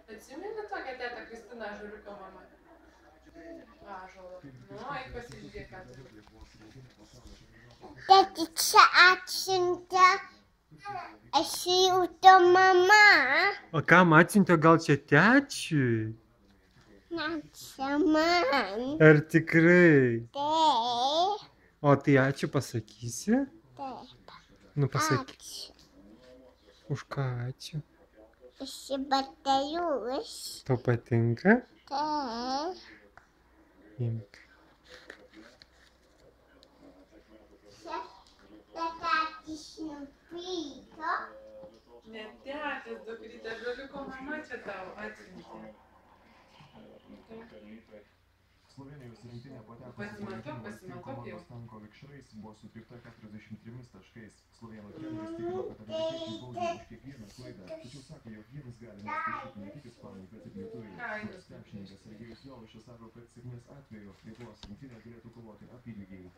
Atsimeni tokią tetą Kristiną Ąžuoliuko mama? Ąžuolo. Nu, eik pasižiūrėk, ką turi. Tėti čia atsiuntė, esu jau to mama. O kam atsiuntė, gal čia tečiui? Ne, čia man. Ar tikrai? Taip, O tai ačiū pasakysi? taip. Nu pasakyk. Ačiū. Už ką ačiū? Esi baterius. Tau patinka? Taip. Imk. Čia tėtis nuplyko. Ne tetis, dukrytė, Ąžuoliuko mama čia tau atsiuntė. Slovėnijos rinktinė pateko Pasimatuok jau. Stanko vikšrais buvo sutikta 43 taškais. Slovėnų treneris tikino, kad amerikiečiai baudžia už kiekvieną klaidą. Tačiau sako, jog jiems gali nuskaičiuoti ne tik ispanai, bet ir lietuviai. Krepšininkas Sergejus Jovaišas sako, kad sėkmės atveju Lietuvos rinktinė galėtų kovoti apylygiai.